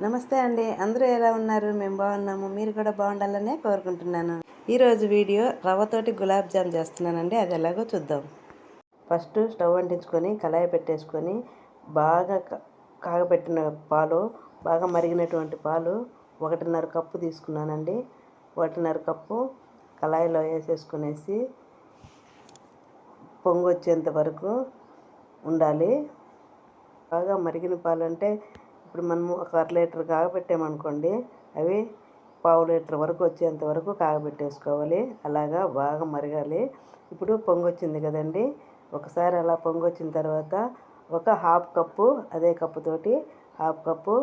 నమస్తే అండి. అందరూ ఎలా ఉన్నారు? మేము బాగున్నాము. మీరు కూడా బాగుండాలనే కోరుకుంటున్నాను. ఈరోజు వీడియో రవ్వతోటి గులాబ్ జామ్ చేస్తున్నానండి. అది ఎలాగో చూద్దాం. ఫస్ట్ స్టవ్ అంటించుకొని కళాయి పెట్టేసుకొని బాగా కాగబెట్టిన పాలు, బాగా మరిగినటువంటి పాలు 1.5 కప్పు తీసుకున్నానండి. 1.5 కప్పు కళాయిలో వేసేసుకునేసి పొంగు వచ్చేంత వరకు ఉండాలి. బాగా మరిగిన పాలు అంటే ఇప్పుడు మనము ఒక 1/2 లీటర్ కాగబెట్టామనుకోండి, అవి 1/2 లీటర్ వరకు వచ్చేంత వరకు కాగబెట్టేసుకోవాలి. అలాగా బాగా మరగాలి. ఇప్పుడు పొంగు వచ్చింది కదండి, ఒకసారి అలా పొంగు వచ్చిన తర్వాత ఒక 1/2 కప్పు, అదే కప్పుతోటి 1/2 కప్పు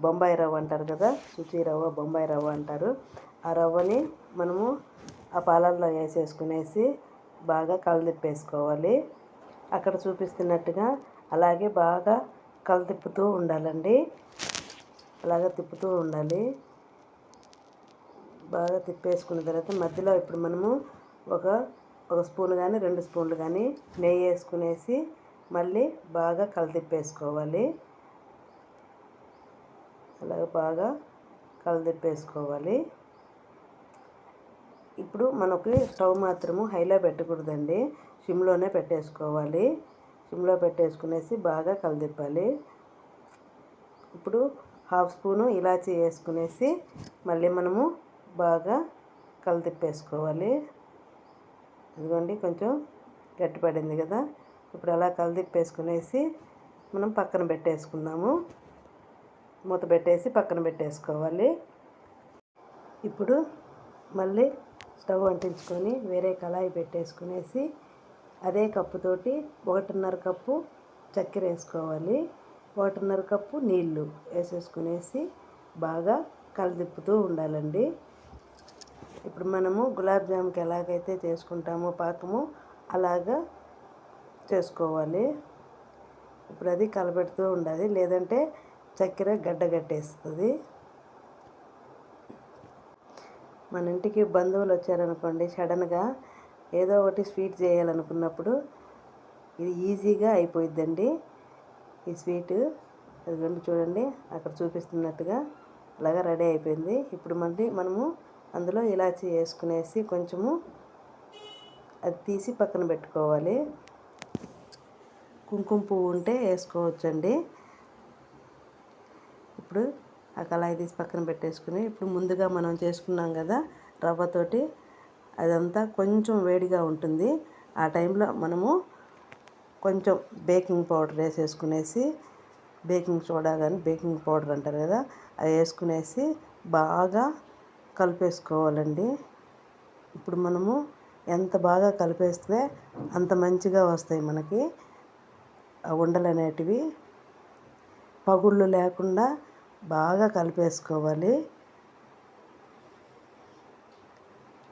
బొంబాయి రవ్వ అంటారు కదా, సుచి రవ్వ, బొంబాయి రవ్వ అంటారు. ఆ రవ్వని మనము ఆ పాలల్లో వేసేసుకునేసి బాగా కలదిప్పేసుకోవాలి. అక్కడ చూపిస్తున్నట్టుగా అలాగే బాగా కలతిప్పుతూ ఉండాలండి. అలాగా తిప్పుతూ ఉండాలి. బాగా తిప్పేసుకున్న తర్వాత మధ్యలో ఇప్పుడు మనము ఒక స్పూన్ కానీ 2 స్పూన్లు కానీ నెయ్యి వేసుకునేసి మళ్ళీ బాగా కలతిప్పేసుకోవాలి. అలాగే బాగా కలతిప్పేసుకోవాలి. ఇప్పుడు మనకి స్టవ్ మాత్రము హైలో పెట్టకూడదండి, సిమ్లోనే పెట్టేసుకోవాలి. సిమ్లో పెట్టేసుకునేసి బాగా కలదిప్పాలి. ఇప్పుడు 1/2 స్పూను ఇలాచీ వేసుకునేసి మళ్ళీ మనము బాగా కలదిప్పేసుకోవాలి. ఇదిగోండి కొంచెం గట్టిపడింది కదా. ఇప్పుడు అలా కలదిప్పేసుకునేసి మనం పక్కన పెట్టేసుకుందాము. మూత పెట్టేసి పక్కన పెట్టేసుకోవాలి. ఇప్పుడు మళ్ళీ స్టవ్ అంటించుకొని వేరే కళాయి పెట్టేసుకునేసి అదే కప్పుతోటి 1.5 కప్పు చక్కెర వేసుకోవాలి. 1.5 కప్పు నీళ్ళు వేసేసుకునేసి బాగా కలదిప్పుతూ ఉండాలండి. ఇప్పుడు మనము గులాబ్ జామ్కి ఎలాగైతే చేసుకుంటామో పాకము అలాగా చేసుకోవాలి. ఇప్పుడు అది కలబెడుతూ ఉండాలి, లేదంటే చక్కెర గడ్డగట్టేస్తుంది. మన ఇంటికి బంధువులు వచ్చారనుకోండి, సడన్గా ఏదో ఒకటి స్వీట్ చేయాలనుకున్నప్పుడు ఇది ఈజీగా అయిపోయిద్దండి ఈ స్వీటు. అది చూడండి అక్కడ చూపిస్తున్నట్టుగా అలాగా రెడీ అయిపోయింది. ఇప్పుడు మళ్ళీ మనము అందులో ఇలాచీ వేసుకునేసి కొంచెము అది తీసి పక్కన పెట్టుకోవాలి. కుంకుమ పువ్వు ఉంటే వేసుకోవచ్చండి. ఇప్పుడు ఆ కళాయి తీసి పక్కన పెట్టేసుకుని ఇప్పుడు ముందుగా మనం చేసుకున్నాం కదా రవ్వతోటి, అదంతా కొంచెం వేడిగా ఉంటుంది. ఆ టైంలో మనము కొంచెం బేకింగ్ పౌడర్ వేసేసుకునేసి, బేకింగ్ సోడా కానీ బేకింగ్ పౌడర్ అంటారు కదా, అది వేసుకునేసి బాగా కలిపేసుకోవాలండి. ఇప్పుడు మనము ఎంత బాగా కలిపేస్తే అంత మంచిగా వస్తాయి మనకి ఆ ఉండలు అనేటివి. పగుళ్ళు లేకుండా బాగా కలిపేసుకోవాలి.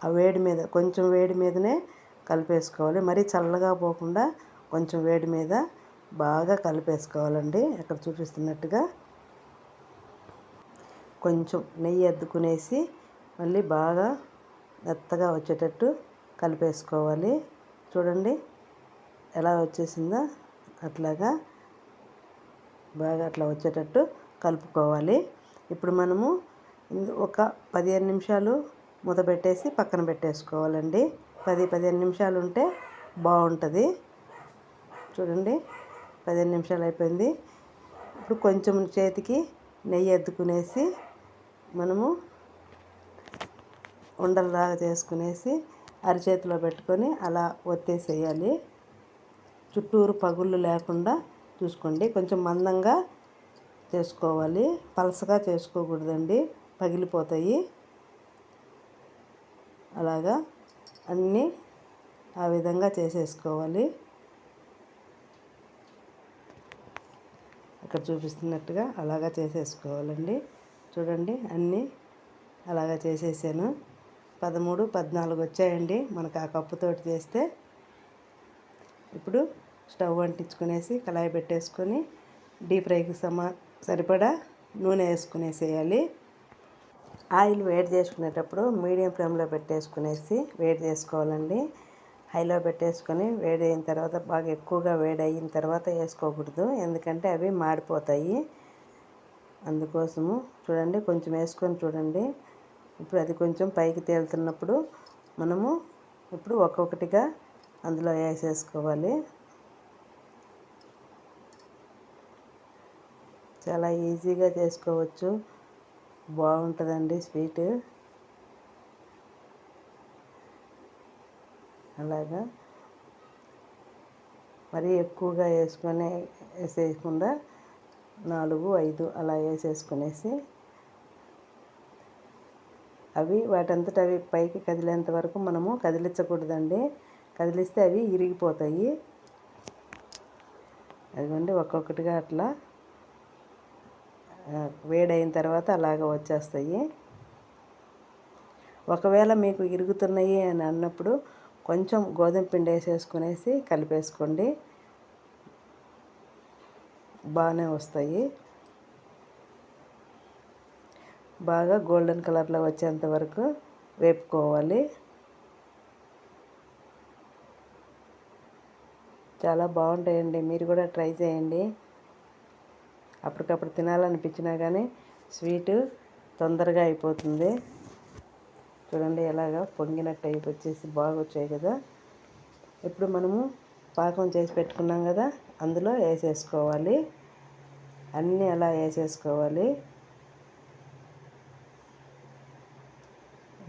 ఆ వేడి మీద, కొంచెం వేడి మీదనే కలిపేసుకోవాలి. మరీ చల్లగా పోకుండా కొంచెం వేడి మీద బాగా కలిపేసుకోవాలండి. అక్కడ చూపిస్తున్నట్టుగా కొంచెం నెయ్యి అద్దుకునేసి మళ్ళీ బాగా మెత్తగా వచ్చేటట్టు కలిపేసుకోవాలి. చూడండి ఎలా వచ్చేసిందో, అట్లాగా బాగా అట్లా వచ్చేటట్టు కలుపుకోవాలి. ఇప్పుడు మనము ఒక 15 నిమిషాలు మూత పెట్టేసి పక్కన పెట్టేసుకోవాలండి. 10-15 నిమిషాలు ఉంటే బాగుంటుంది. చూడండి 15 నిమిషాలు అయిపోయింది. ఇప్పుడు కొంచెం చేతికి నెయ్యి అద్దుకునేసి మనము ఉండల్లాగా చేసుకునేసి అరచేతిలో పెట్టుకొని అలా ఒత్తేసేయాలి. చుట్టూరు పగుళ్ళు లేకుండా చూసుకోండి. కొంచెం మందంగా చేసుకోవాలి, పలసగా చేసుకోకూడదండి, పగిలిపోతాయి. అలాగా అన్నీ ఆ విధంగా చేసేసుకోవాలి. అక్కడ చూపిస్తున్నట్టుగా అలాగా చేసేసుకోవాలండి. చూడండి అన్నీ అలాగా చేసేసాను. 13-14 వచ్చాయండి మనకు ఆ కప్పుతోటి చేస్తే. ఇప్పుడు స్టవ్ అంటించుకునేసి కళాయి పెట్టేసుకొని డీప్ ఫ్రైకి సరిపడా నూనె వేసుకునేసేయాలి. ఆయిల్ వేడి చేసుకునేటప్పుడు మీడియం ఫ్లేమ్లో పెట్టేసుకునేసి వేడి చేసుకోవాలండి. హైలో పెట్టేసుకొని వేడి అయిన తర్వాత, బాగా ఎక్కువగా వేడి అయిన తర్వాత వేసుకోకూడదు, ఎందుకంటే అవి మాడిపోతాయి. అందుకోసము చూడండి, కొంచెం వేసుకొని చూడండి. ఇప్పుడు అది కొంచెం పైకి తేలుతున్నప్పుడు మనము ఇప్పుడు ఒక్కొక్కటిగా అందులో వేసేసుకోవాలి. చాలా ఈజీగా చేసుకోవచ్చు, బాగుంటుందండి స్వీట్. అలాగా మరీ ఎక్కువగా వేసేయకుండా 4, 5 అలా వేసేసుకునేసి అవి వాటంతట అవి పైకి కదిలేంత వరకు మనము కదిలించకూడదండి. కదిలిస్తే అవి ఇరిగిపోతాయి. అదిగోండి ఒక్కొక్కటిగా అట్లా వేడైన తర్వాత అలాగ వచ్చేస్తాయి. ఒకవేళ మీకు ఇరుగుతున్నాయి అని అన్నప్పుడు కొంచెం గోధుమ పిండి వేసేసుకునేసి కలిపేసుకోండి, బాగానే వస్తాయి. బాగా గోల్డెన్ కలర్లో వచ్చేంత వరకు వేపుకోవాలి. చాలా బాగుంటాయండి, మీరు కూడా ట్రై చేయండి. అప్పటికప్పుడు తినాలనిపించినా కానీ స్వీటు తొందరగా అయిపోతుంది. చూడండి ఎలాగా పొంగినట్టు వచ్చేసి బాగా వచ్చాయి కదా. ఇప్పుడు మనము పాకం చేసి పెట్టుకున్నాం కదా, అందులో వేసేసుకోవాలి. అన్నీ అలా వేసేసుకోవాలి.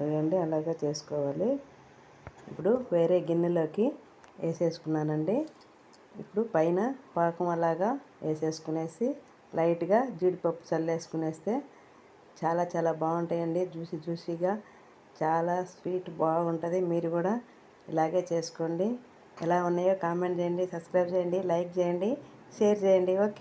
అదండి అలాగా చేసుకోవాలి. ఇప్పుడు వేరే గిన్నెలోకి వేసేసుకున్నానండి. ఇప్పుడు పైన పాకం అలాగా వేసేసుకునేసి లైట్గా జీడిపప్పు చల్లేసుకునేస్తే చాలా చాలా బాగుంటాయండి. జ్యూసీగా చాలా స్వీట్ బాగుంటుంది. మీరు కూడా ఇలాగే చేసుకోండి. ఎలా ఉన్నాయో కామెంట్ చేయండి, సబ్స్క్రైబ్ చేయండి, లైక్ చేయండి, షేర్ చేయండి. ఓకే.